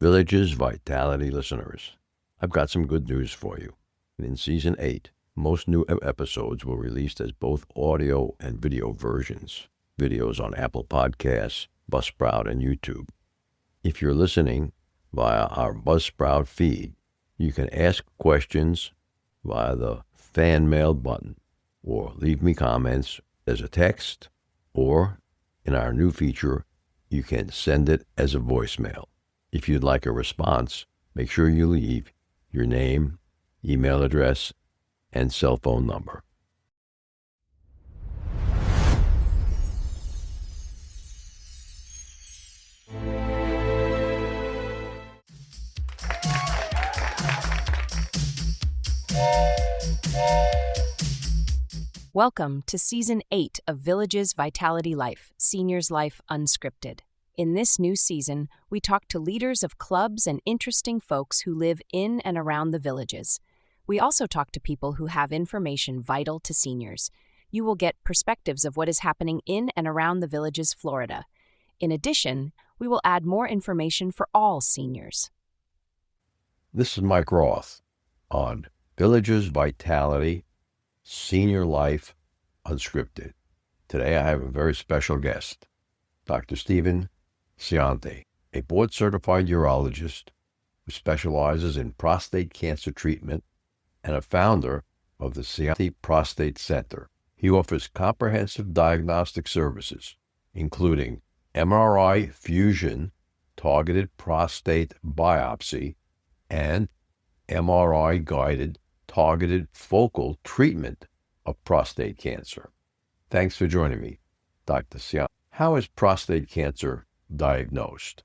Village's Vitality listeners, I've got some good news for you. In Season 8, most new episodes were released as both audio and video versions. Videos on Apple Podcasts, Buzzsprout, and YouTube. If you're listening via our Buzzsprout feed, you can ask questions via the fan mail button, or leave me comments as a text, or in our new feature, you can send it as a voicemail. If you'd like a response, make sure you leave your name, email address, and cell phone number. Welcome to Season 8 of Village's Vitality Life, Seniors Life Unscripted. In this new season, we talk to leaders of clubs and interesting folks who live in and around the villages. We also talk to people who have information vital to seniors. You will get perspectives of what is happening in and around the villages, Florida. In addition, we will add more information for all seniors. This is Mike Roth on Village's Vitality, Senior Life Unscripted. Today I have a very special guest, Dr. Stephen Scionti, a board-certified urologist who specializes in prostate cancer treatment and a founder of the Scionti Prostate Center. He offers comprehensive diagnostic services, including MRI-fusion, targeted prostate biopsy, and MRI-guided targeted focal treatment of prostate cancer. Thanks for joining me, Dr. Scionti. How is prostate cancer diagnosed?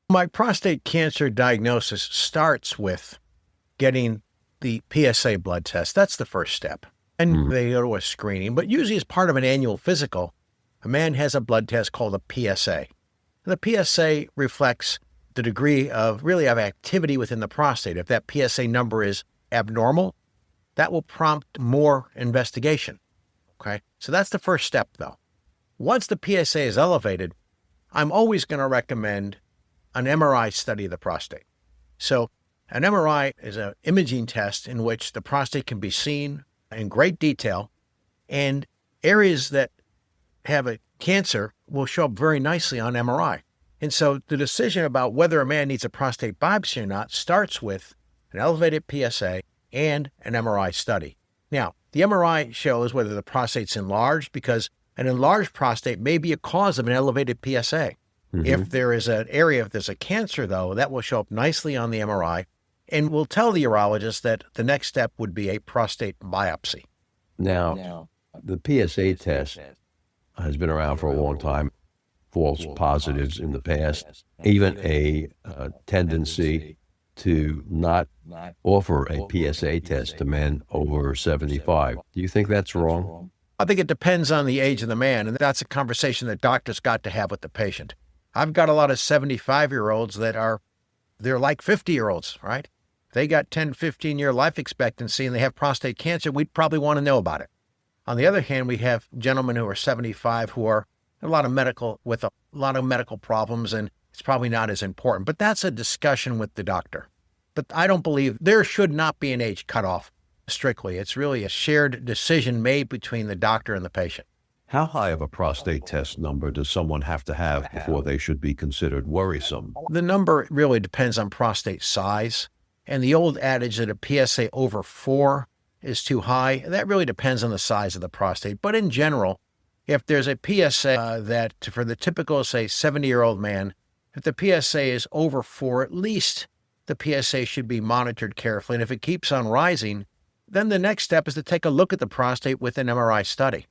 My prostate cancer diagnosis starts with getting the PSA blood test. That's the first step. And they go to a screening, but usually as part of an annual physical, a man has a blood test called a PSA. And the PSA reflects the degree of activity within the prostate. If that PSA number is abnormal, that will prompt more investigation. Okay? So that's the first step, though. Once the PSA is elevated, I'm always going to recommend an MRI study of the prostate. So an MRI is an imaging test in which the prostate can be seen in great detail, and areas that have a cancer will show up very nicely on MRI. And so the decision about whether a man needs a prostate biopsy or not starts with an elevated PSA and an MRI study. Now, the MRI shows whether the prostate's enlarged, because an enlarged prostate may be a cause of an elevated PSA. If there is an area, if there's a cancer, though, that will show up nicely on the MRI and will tell the urologist that the next step would be a prostate biopsy. Now, the PSA test has been around for a long time. False positives in the past, even a tendency to not offer a PSA test to men over 75. Do you think that's wrong? I think it depends on the age of the man, and that's a conversation that doctors got to have with the patient. I've got a lot of 75-year-olds they're like 50-year-olds, right? They got 10, 15-year life expectancy and they have prostate cancer, we'd probably want to know about it. On the other hand, we have gentlemen who are 75 who are with a lot of medical problems, and it's probably not as important. But that's a discussion with the doctor. But I don't believe there should not be an age cutoff strictly. It's really a shared decision made between the doctor and the patient. How high of a prostate test number does someone have to have before they should be considered worrisome? The number really depends on prostate size. And the old adage that a PSA over 4 is too high, that really depends on the size of the prostate. But in general, if there's a PSA that for the typical, say, 70-year-old man, if the PSA is over 4, at least the PSA should be monitored carefully. And if it keeps on rising, then the next step is to take a look at the prostate with an MRI study.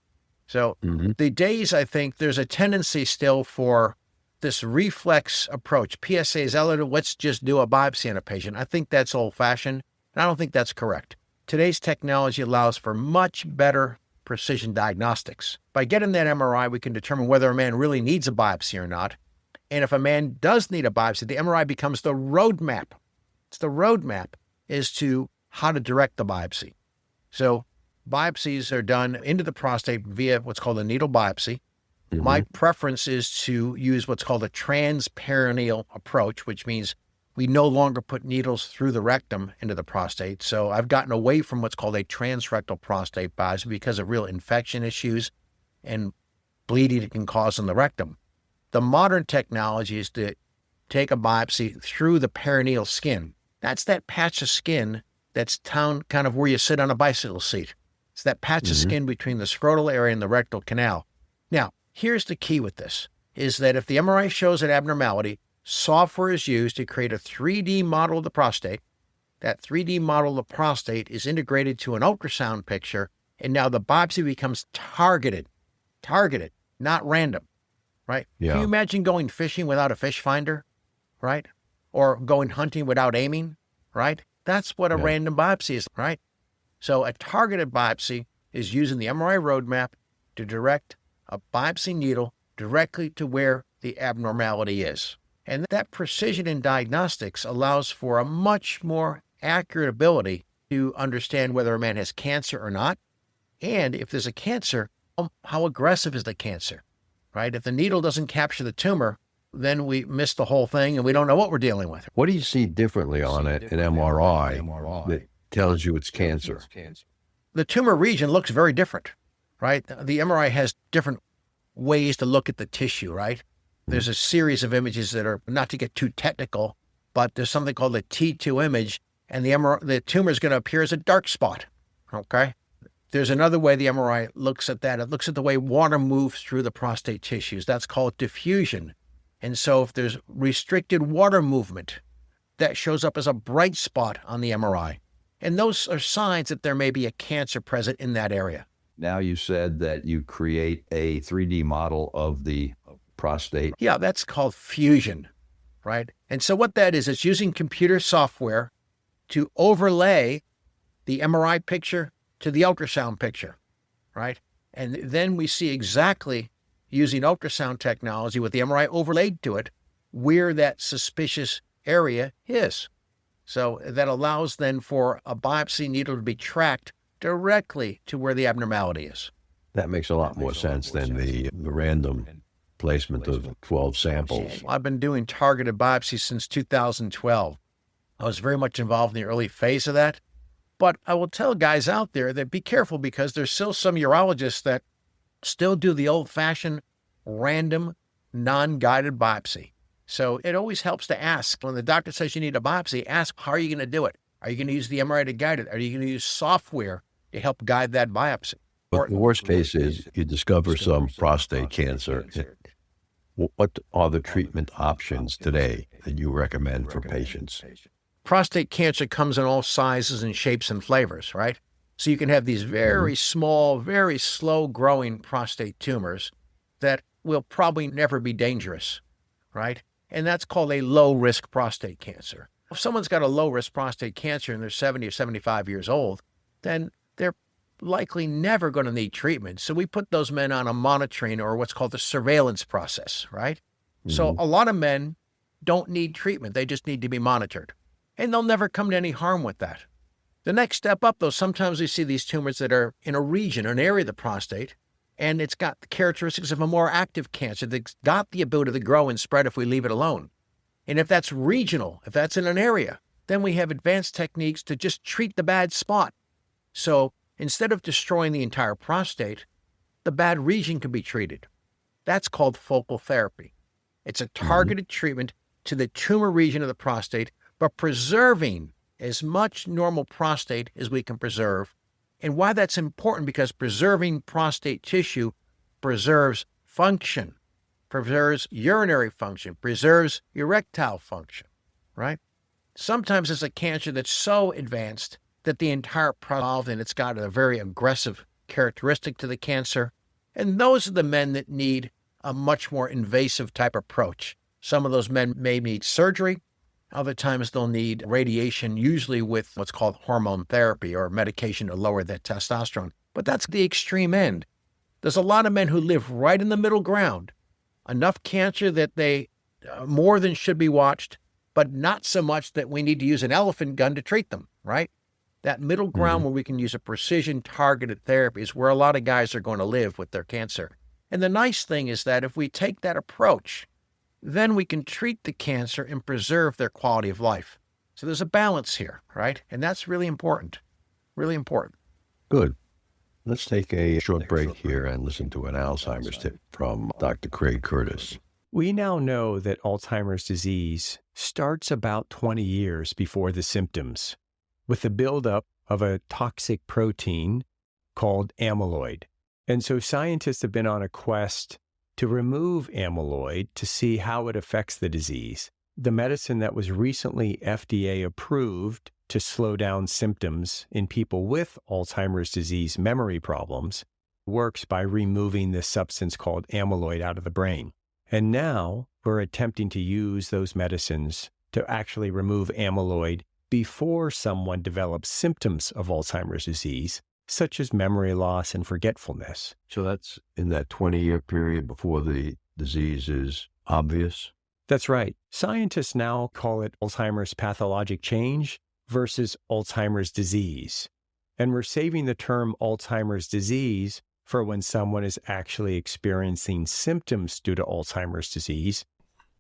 So the days, I think, there's a tendency still for this reflex approach. PSA is elevated, let's just do a biopsy on a patient. I think that's old-fashioned, and I don't think that's correct. Today's technology allows for much better precision diagnostics. By getting that MRI, we can determine whether a man really needs a biopsy or not. And if a man does need a biopsy, the MRI becomes the roadmap. It's the roadmap as to how to direct the biopsy. So biopsies are done into the prostate via what's called a needle biopsy. My preference is to use what's called a transperineal approach, which means We no longer put needles through the rectum into the prostate. So I've gotten away from what's called a transrectal prostate biopsy because of real infection issues and bleeding it can cause in the rectum. The modern technology is to take a biopsy through the perineal skin. That's that patch of skin that's down kind of where you sit on a bicycle seat. It's that patch of skin between the scrotal area and the rectal canal. Now, here's the key with this, is that if the MRI shows an abnormality, software is used to create a 3D model of the prostate. That 3D model of the prostate is integrated to an ultrasound picture, and now the biopsy becomes targeted, not random, right? Yeah. Can you imagine going fishing without a fish finder, right? Or going hunting without aiming, right? That's what a random biopsy is, right? So a targeted biopsy is using the MRI roadmap to direct a biopsy needle directly to where the abnormality is. And that precision in diagnostics allows for a much more accurate ability to understand whether a man has cancer or not. And if there's a cancer, how aggressive is the cancer, right? If the needle doesn't capture the tumor, then we miss the whole thing and we don't know what we're dealing with. What do you see differently on an MRI that tells you it's cancer? The tumor region looks very different, right? The MRI has different ways to look at the tissue, right? There's a series of images that are, not to get too technical, but there's something called a T2 image, and the tumor is going to appear as a dark spot, okay? There's another way the MRI looks at that. It looks at the way water moves through the prostate tissues. That's called diffusion. And so if there's restricted water movement, that shows up as a bright spot on the MRI. And those are signs that there may be a cancer present in that area. Now you said that you create a 3D model of the prostate. Yeah, that's called fusion, right? And so what that is, it's using computer software to overlay the MRI picture to the ultrasound picture, right? And then we see exactly, using ultrasound technology with the MRI overlaid to it, where that suspicious area is. So that allows then for a biopsy needle to be tracked directly to where the abnormality is. That makes a lot more sense than the random placement of 12 samples. I've been doing targeted biopsies since 2012. I was very much involved in the early phase of that. But I will tell guys out there that be careful, because there's still some urologists that still do the old-fashioned random, non-guided biopsy. So it always helps to ask. When the doctor says you need a biopsy, ask, how are you going to do it? Are you going to use the MRI to guide it? Are you going to use software to help guide that biopsy? But the worst case is you discover some prostate cancer. What are the treatment options today that you recommend for patients? Prostate cancer comes in all sizes and shapes and flavors, right? So you can have these very small, very slow-growing prostate tumors that will probably never be dangerous, right? And that's called a low-risk prostate cancer. If someone's got a low-risk prostate cancer and they're 70 or 75 years old, then they're likely never going to need treatment. So we put those men on a monitoring, or what's called the surveillance process, right? So a lot of men don't need treatment. They just need to be monitored. And they'll never come to any harm with that. The next step up, though, sometimes we see these tumors that are in a region, an area of the prostate, and it's got the characteristics of a more active cancer that's got the ability to grow and spread if we leave it alone. And if that's regional, if that's in an area, then we have advanced techniques to just treat the bad spot. So instead of destroying the entire prostate, the bad region can be treated. That's called focal therapy. It's a targeted treatment to the tumor region of the prostate, but preserving as much normal prostate as we can preserve. And why that's important, because preserving prostate tissue preserves function, preserves urinary function, preserves erectile function, right? Sometimes it's a cancer that's so advanced that the entire prostate, and it's got a very aggressive characteristic to the cancer. And those are the men that need a much more invasive type approach. Some of those men may need surgery. Other times they'll need radiation, usually with what's called hormone therapy or medication to lower their testosterone. But that's the extreme end. There's a lot of men who live right in the middle ground. Enough cancer that they more than should be watched, but not so much that we need to use an elephant gun to treat them, right? That middle ground where we can use a precision targeted therapy is where a lot of guys are going to live with their cancer. And the nice thing is that if we take that approach, then we can treat the cancer and preserve their quality of life. So there's a balance here, right? And that's really important. Really important. Good. Let's take a short break here and listen to an Alzheimer's tip from Dr. Craig Curtis. We now know that Alzheimer's disease starts about 20 years before the symptoms, with the buildup of a toxic protein called amyloid. And so scientists have been on a quest to remove amyloid to see how it affects the disease. The medicine that was recently FDA approved to slow down symptoms in people with Alzheimer's disease memory problems works by removing this substance called amyloid out of the brain. And now we're attempting to use those medicines to actually remove amyloid before someone develops symptoms of Alzheimer's disease, such as memory loss and forgetfulness. So that's in that 20-year period before the disease is obvious? That's right. Scientists now call it Alzheimer's pathologic change versus Alzheimer's disease. And we're saving the term Alzheimer's disease for when someone is actually experiencing symptoms due to Alzheimer's disease.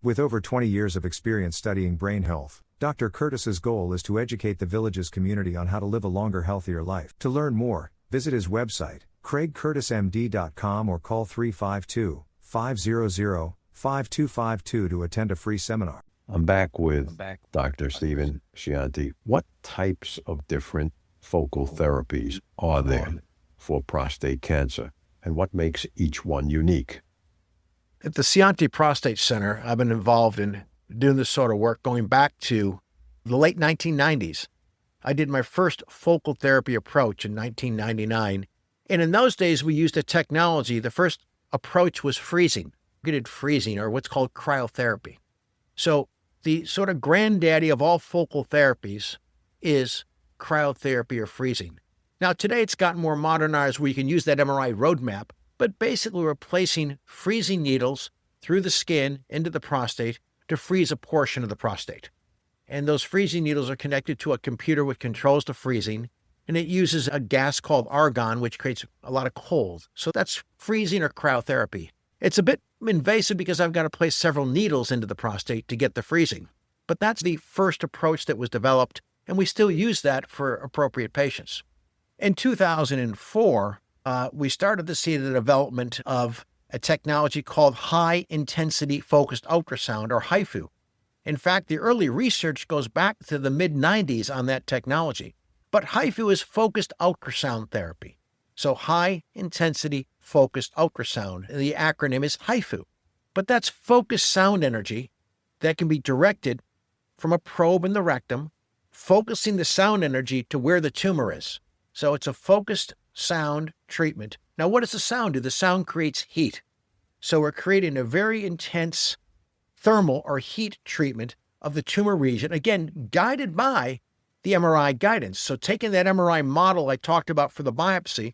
With over 20 years of experience studying brain health, Dr. Curtis's goal is to educate the Villages community on how to live a longer, healthier life. To learn more, visit his website, craigcurtismd.com, or call 352-500-5252 to attend a free seminar. I'm back with Dr. Stephen Scionti. What types of different focal therapies are there for prostate cancer, and what makes each one unique? At the Scionti Prostate Center, I've been involved in doing this sort of work going back to the late 1990s. I did my first focal therapy approach in 1999. And in those days, we used a technology. The first approach was freezing, targeted freezing, or what's called cryotherapy. So the sort of granddaddy of all focal therapies is cryotherapy or freezing. Now, today it's gotten more modernized where you can use that MRI roadmap, but basically we're placing freezing needles through the skin into the prostate to freeze a portion of the prostate. And those freezing needles are connected to a computer which controls the freezing, and it uses a gas called argon, which creates a lot of cold. So that's freezing or cryotherapy. It's a bit invasive because I've got to place several needles into the prostate to get the freezing. But that's the first approach that was developed, and we still use that for appropriate patients. In 2004, we started to see the development of a technology called high-intensity focused ultrasound, or HIFU. In fact, the early research goes back to the mid-90s on that technology. But HIFU is focused ultrasound therapy. So high-intensity focused ultrasound, and the acronym is HIFU. But that's focused sound energy that can be directed from a probe in the rectum, focusing the sound energy to where the tumor is. So it's a focused sound treatment. Now, what does the sound do? The sound creates heat. So we're creating a very intense thermal or heat treatment of the tumor region, again, guided by the MRI guidance. So taking that MRI model I talked about for the biopsy,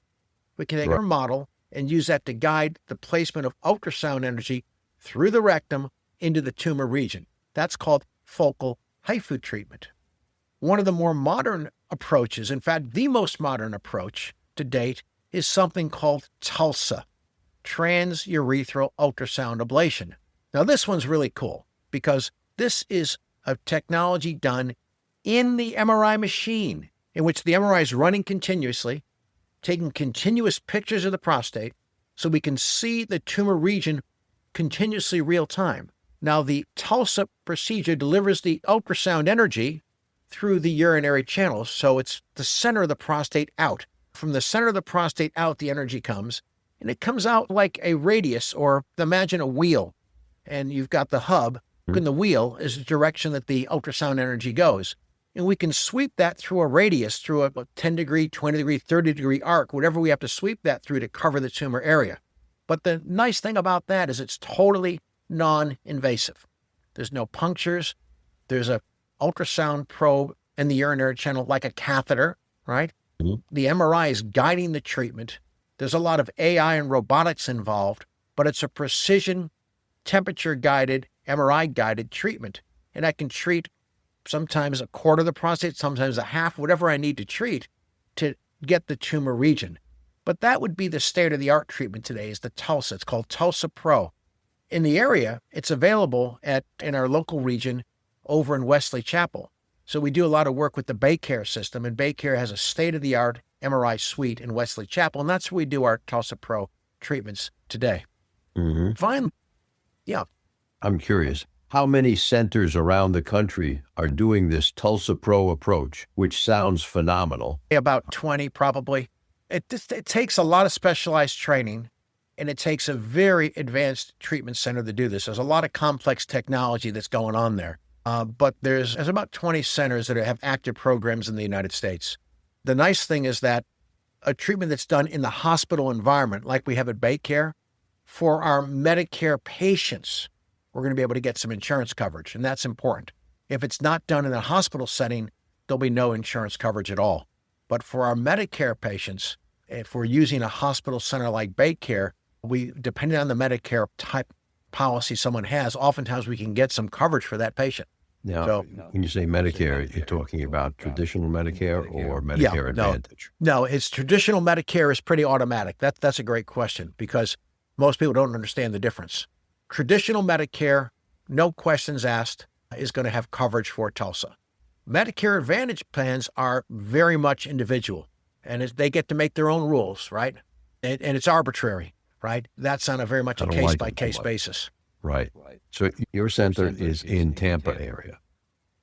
we can take our model and use that to guide the placement of ultrasound energy through the rectum into the tumor region. That's called focal HIFU treatment. One of the more modern approaches, in fact, the most modern approach to date, is something called TULSA, transurethral ultrasound ablation. Now, this one's really cool because this is a technology done in the MRI machine, in which the MRI is running continuously, taking continuous pictures of the prostate so we can see the tumor region continuously real time. Now, the TULSA procedure delivers the ultrasound energy through the urinary channels, so it's the center of the prostate out. From the center of the prostate out, the energy comes, and it comes out like a radius, or imagine a wheel, and you've got the hub, and the wheel is the direction that the ultrasound energy goes. And we can sweep that through a radius, through a 10-degree, 20-degree, 30-degree arc, whatever we have to sweep that through to cover the tumor area. But the nice thing about that is it's totally non-invasive. There's no punctures. There's a ultrasound probe in the urinary channel like a catheter, right? The MRI is guiding the treatment. There's a lot of AI and robotics involved, but it's a precision, temperature-guided, MRI-guided treatment. And I can treat sometimes a quarter of the prostate, sometimes a half, whatever I need to treat to get the tumor region. But that would be the state-of-the-art treatment today is the TULSA. It's called TULSA Pro. in the area, it's available in our local region over in Wesley Chapel. So we do a lot of work with the Baycare system, and Baycare has a state-of-the-art MRI suite in Wesley Chapel, and that's where we do our TULSA Pro treatments today. Mm-hmm. Fine. Yeah. I'm curious, how many centers around the country are doing this TULSA Pro approach, which sounds phenomenal? About 20, probably. It takes a lot of specialized training, and it takes a very advanced treatment center to do this. There's a lot of complex technology that's going on there. But there's about 20 centers that have active programs in the United States. The nice thing is that a treatment that's done in the hospital environment, like we have at Baycare, for our Medicare patients, we're going to be able to get some insurance coverage, and that's important. If it's not done in a hospital setting, there'll be no insurance coverage at all. But for our Medicare patients, if we're using a hospital center like Baycare, depending on the Medicare type policy someone has, oftentimes we can get some coverage for that patient. Now, when you say Medicare, you're talking about traditional Medicare or Medicare Advantage? No, it's traditional Medicare is pretty automatic. That's a great question because most people don't understand the difference. Traditional Medicare, no questions asked, is going to have coverage for TULSA. Medicare Advantage plans are very much individual, and they get to make their own rules, right? And it's arbitrary, right? That's on a very much a case-by-case basis. Right. So your center is in Tampa area.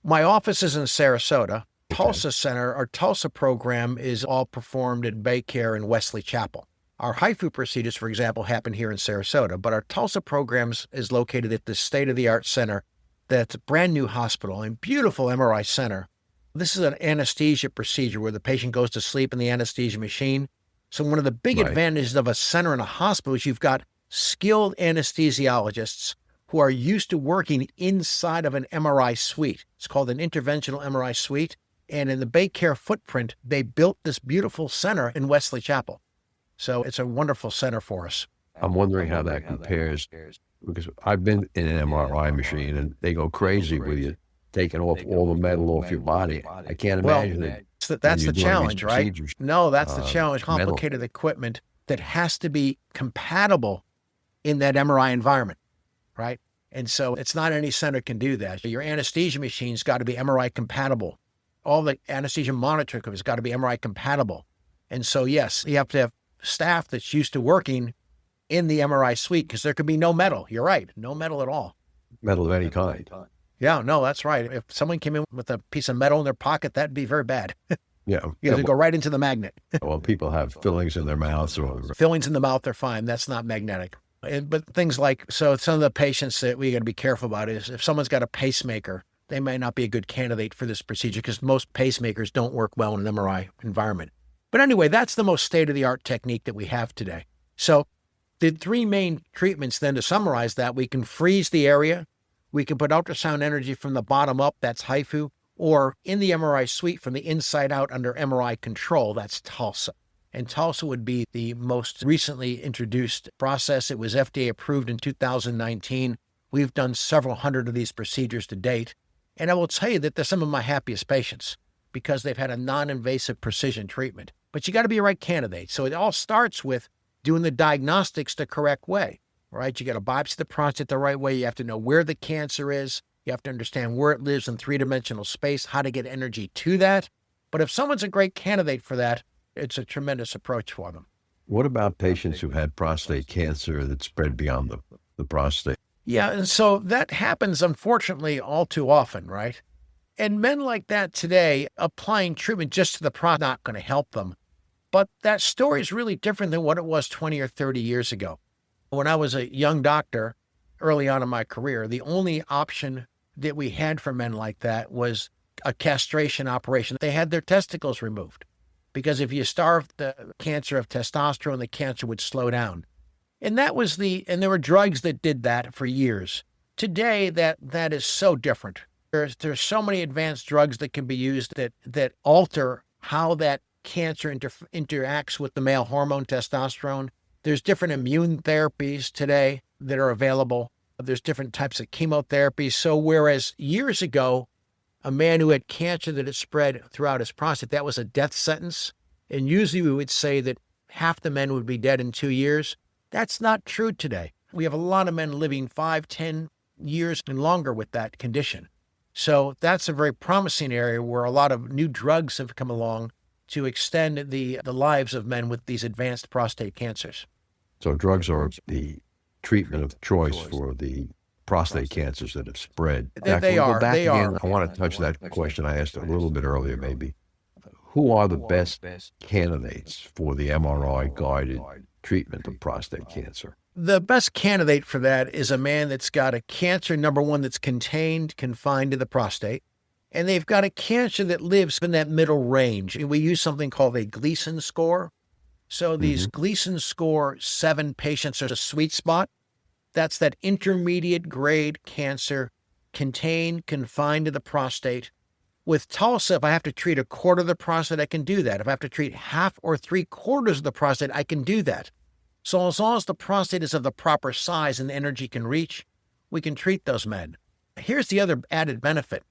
My office is in Sarasota. TULSA Center, our TULSA program is all performed at Baycare and Wesley Chapel. Our HIFU procedures, for example, happen here in Sarasota, but our TULSA programs is located at the state-of-the-art center that's a brand new hospital and beautiful MRI center. This is an anesthesia procedure where the patient goes to sleep in the anesthesia machine. So one of the big advantages of a center in a hospital is you've got skilled anesthesiologists who are used to working inside of an MRI suite. It's called an interventional MRI suite. And in the Baycare footprint, they built this beautiful center in Wesley Chapel. So it's a wonderful center for us. I'm wondering how that compares, because I've been in an MRI machine and they go crazy with you, taking off all the metal off your body. I can't imagine it. That's the challenge, right? No, that's the challenge. Complicated equipment that has to be compatible in that MRI environment, right? And so it's not any center can do that. Your anesthesia machine's got to be MRI compatible. All the anesthesia monitoring has got to be MRI compatible. And so, yes, you have to have staff that's used to working in the MRI suite because there could be no metal. You're right. No metal at all. Metal of any kind. Yeah, no, that's right. If someone came in with a piece of metal in their pocket, that'd be very bad. Yeah. It'd go right into the magnet. Well, people have fillings in their mouths. Fillings in the mouth are fine. That's not magnetic. But things like, so some of the patients that we got to be careful about is if someone's got a pacemaker, they might not be a good candidate for this procedure because most pacemakers don't work well in an MRI environment. But anyway, that's the most state-of-the-art technique that we have today. So the three main treatments then, to summarize that, we can freeze the area, we can put ultrasound energy from the bottom up, that's HIFU, or in the MRI suite from the inside out under MRI control, that's TULSA. And TULSA would be the most recently introduced process. It was FDA approved in 2019. We've done several hundred of these procedures to date. And I will tell you that they're some of my happiest patients because they've had a non-invasive precision treatment. But you got to be a right candidate. So it all starts with doing the diagnostics the correct way, right? You got to biopsy the prostate the right way. You have to know where the cancer is. You have to understand where it lives in three-dimensional space, how to get energy to that. But if someone's a great candidate for that, it's a tremendous approach for them. What about patients who've had prostate cancer that spread beyond the prostate? Yeah, and so that happens, unfortunately, all too often, right? And men like that today, applying treatment just to the prostate, not going to help them. But that story is really different than what it was 20 or 30 years ago. When I was a young doctor, early on in my career, the only option that we had for men like that was a castration operation. They had their testicles removed because if you starved the cancer of testosterone, the cancer would slow down. And that was and there were drugs that did that for years. Today, that is so different. There's so many advanced drugs that can be used that alter how that cancer interacts with the male hormone testosterone. There's different immune therapies today that are available. There's different types of chemotherapy. So whereas years ago, a man who had cancer that had spread throughout his prostate, that was a death sentence. And usually we would say that half the men would be dead in 2 years. That's not true today. We have a lot of men living 5, 10 years and longer with that condition. So that's a very promising area where a lot of new drugs have come along to extend the lives of men with these advanced prostate cancers. So drugs are the treatment of choice for the prostate cancers that have spread. They are. I want to touch that question I asked a little bit earlier, maybe. Who are the best candidates for the MRI-guided treatment of prostate cancer? The best candidate for that is a man that's got a cancer, number one, that's confined to the prostate, and they've got a cancer that lives in that middle range. And we use something called a Gleason score. So these Gleason score 7 patients are a sweet spot. That's that intermediate grade cancer, confined to the prostate. With TULSA, if I have to treat a quarter of the prostate, I can do that. If I have to treat half or 3/4 of the prostate, I can do that. So as long as the prostate is of the proper size and the energy can reach, we can treat those men. Here's the other added benefit.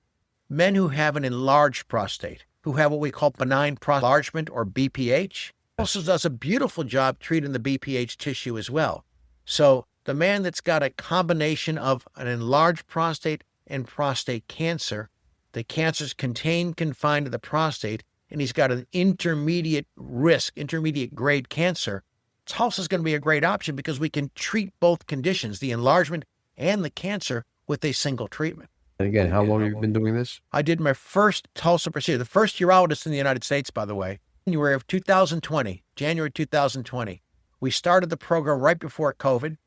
Men who have an enlarged prostate, who have what we call benign prostate enlargement or BPH, also does a beautiful job treating the BPH tissue as well. So the man that's got a combination of an enlarged prostate and prostate cancer, the cancer's confined to the prostate, and he's got an intermediate risk, intermediate grade cancer, TULSA is going to be a great option because we can treat both conditions, the enlargement and the cancer, with a single treatment. And again, how long have you been doing this? I did my first TULSA procedure, the first urologist in the United States, by the way, January of 2020, January 2020. We started the program right before COVID,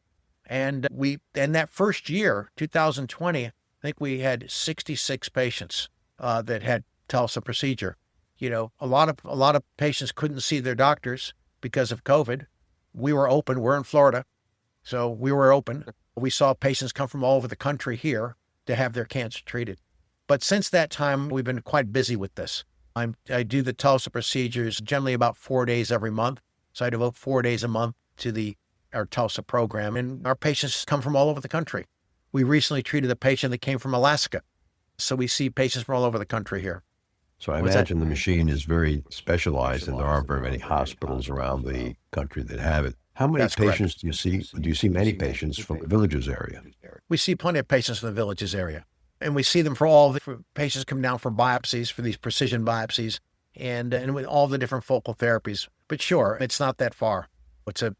and that first year, 2020, I think we had 66 patients that had TULSA procedure. You know, a lot of patients couldn't see their doctors because of COVID. We were open. We're in Florida, so we were open. We saw patients come from all over the country here to have their cancer treated. But since that time, we've been quite busy with this. I do the TULSA procedures generally about 4 days every month. So I devote 4 days a month to our TULSA program, and our patients come from all over the country. We recently treated a patient that came from Alaska. So we see patients from all over the country here. So I imagine the machine is very specialized, and there aren't very many hospitals around the country that have it. How many patients do you see? Do you see many patients from the Villages area? We see plenty of patients from the Villages area. And we see them for patients come down for biopsies, for these precision biopsies, and with all the different focal therapies. But sure, it's not that far. From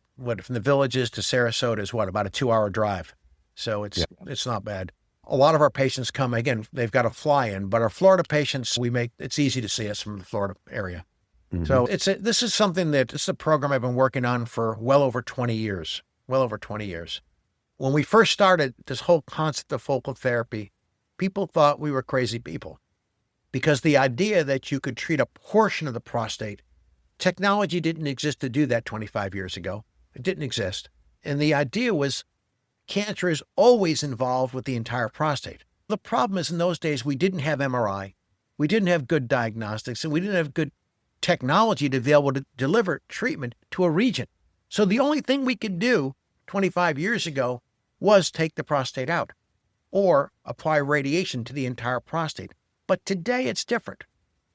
the Villages to Sarasota is about a 2-hour drive. So it's not bad. A lot of our patients come, again, they've got to fly in, but our Florida patients, it's easy to see us from the Florida area. So this is a program I've been working on for well over 20 years. When we first started this whole concept of focal therapy, people thought we were crazy people because the idea that you could treat a portion of the prostate, technology didn't exist to do that 25 years ago. It didn't exist. And the idea was cancer is always involved with the entire prostate. The problem is in those days, we didn't have MRI. We didn't have good diagnostics, and we didn't have good technology to be able to deliver treatment to a region. So the only thing we could do 25 years ago was take the prostate out or apply radiation to the entire prostate. But today it's different.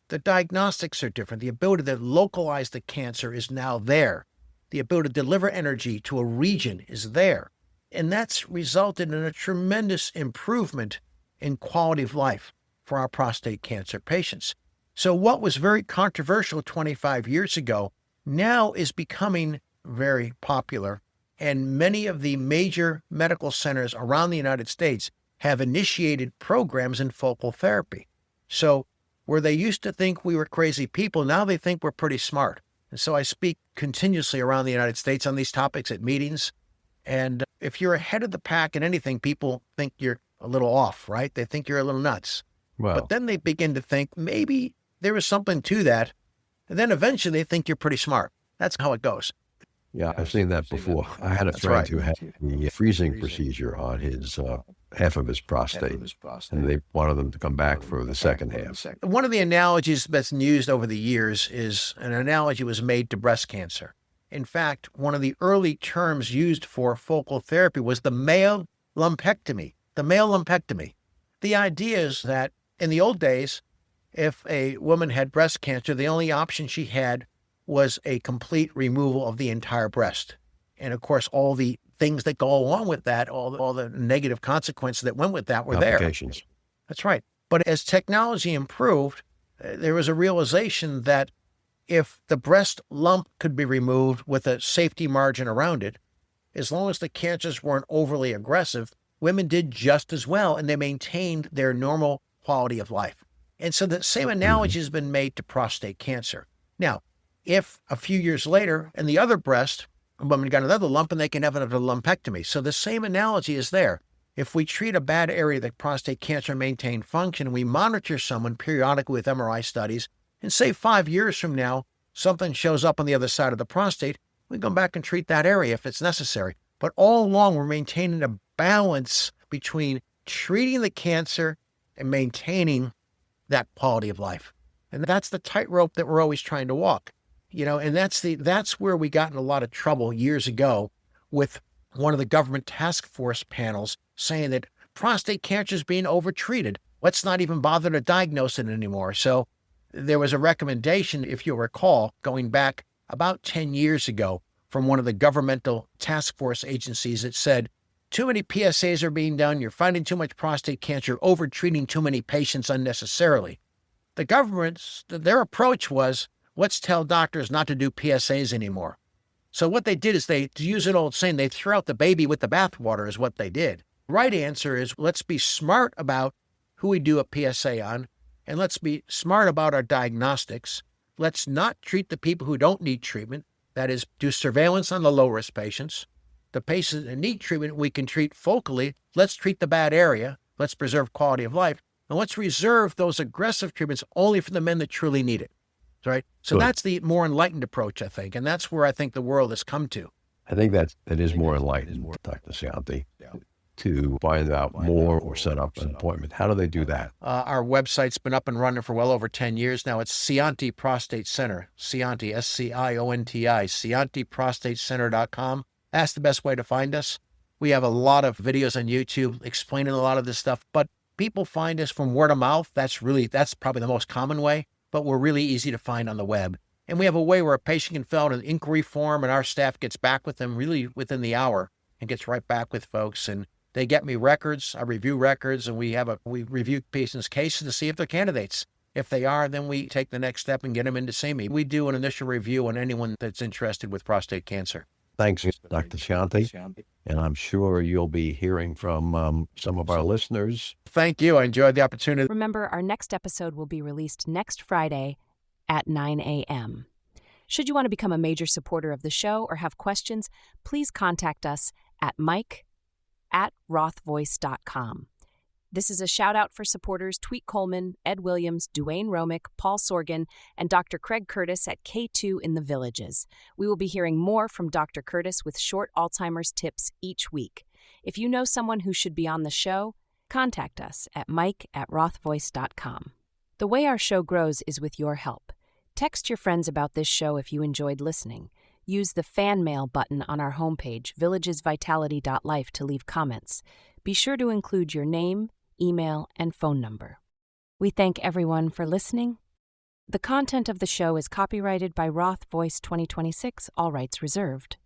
The diagnostics are different. The ability to localize the cancer is now there. The ability to deliver energy to a region is there. And that's resulted in a tremendous improvement in quality of life for our prostate cancer patients. So what was very controversial 25 years ago now is becoming very popular. And many of the major medical centers around the United States have initiated programs in focal therapy. So where they used to think we were crazy people, now they think we're pretty smart. And so I speak continuously around the United States on these topics at meetings. And if you're ahead of the pack in anything, people think you're a little off, right? They think you're a little nuts. Well, but then they begin to think maybe there is something to that. And then eventually they think you're pretty smart. That's how it goes. yeah, I've seen that before. I had a friend who had the freezing procedure on his half of his prostate, and they wanted them to come back for the second half. One of the analogies that's been used over the years is an analogy was made to breast cancer. In fact, one of the early terms used for focal therapy was the male lumpectomy. The male lumpectomy. The idea is that in the old days, if a woman had breast cancer, the only option she had was a complete removal of the entire breast. And of course, all the things that go along with that, all the negative consequences that went with that were there. Complications. That's right. But as technology improved, there was a realization that if the breast lump could be removed with a safety margin around it, as long as the cancers weren't overly aggressive, women did just as well, and they maintained their normal quality of life. And so the same analogy has been made to prostate cancer. Now, if a few years later, in the other breast, a woman got another lump and they can have another lumpectomy. So the same analogy is there. If we treat a bad area like prostate cancer and maintain function, and we monitor someone periodically with MRI studies, and say 5 years from now, something shows up on the other side of the prostate, we go back and treat that area if it's necessary. But all along, we're maintaining a balance between treating the cancer and maintaining that quality of life. And that's the tightrope that we're always trying to walk. And that's where we got in a lot of trouble years ago with one of the government task force panels saying that prostate cancer is being overtreated. Let's not even bother to diagnose it anymore. So there was a recommendation, if you'll recall, going back about 10 years ago from one of the governmental task force agencies that said, too many PSAs are being done, you're finding too much prostate cancer, overtreating too many patients unnecessarily. The government's, their approach was, let's tell doctors not to do PSAs anymore. So what they did is to use an old saying, they threw out the baby with the bathwater is what they did. The right answer is, let's be smart about who we do a PSA on, and let's be smart about our diagnostics. Let's not treat the people who don't need treatment. That is, do surveillance on the low-risk patients. The patients that need treatment, we can treat focally. Let's treat the bad area. Let's preserve quality of life. And let's reserve those aggressive treatments only for the men that truly need it. Right? So that's the more enlightened approach, I think. And that's where I think the world has come to. I think that is more enlightened, Dr. Scionti, to find out more or set up an appointment. How do they do that? Our website's been up and running for well over 10 years now. It's Scionti Prostate Center, Scionti, S-C-I-O-N-T-I, SciontiProstateCenter.com. That's the best way to find us. We have a lot of videos on YouTube explaining a lot of this stuff, but people find us from word of mouth. That's probably the most common way, but we're really easy to find on the web. And we have a way where a patient can fill out an inquiry form and our staff gets back with them really within the hour and gets right back with folks. And they get me records, I review records, and we review patients' cases to see if they're candidates. If they are, then we take the next step and get them in to see me. We do an initial review on anyone that's interested with prostate cancer. Thanks, Dr. Scionti. And I'm sure you'll be hearing from some of our listeners. Thank you. I enjoyed the opportunity. Remember, our next episode will be released next Friday at 9 a.m. Should you want to become a major supporter of the show or have questions, please contact us at mike@rothvoice.com. This is a shout-out for supporters Tweet Coleman, Ed Williams, Duane Romick, Paul Sorgan, and Dr. Craig Curtis at K2 in the Villages. We will be hearing more from Dr. Curtis with short Alzheimer's tips each week. If you know someone who should be on the show, contact us at mike@rothvoice.com. The way our show grows is with your help. Text your friends about this show if you enjoyed listening. Use the fan mail button on our homepage, villagesvitality.life, to leave comments. Be sure to include your name, email, and phone number. We thank everyone for listening. The content of the show is copyrighted by Roth Voice 2026, all rights reserved.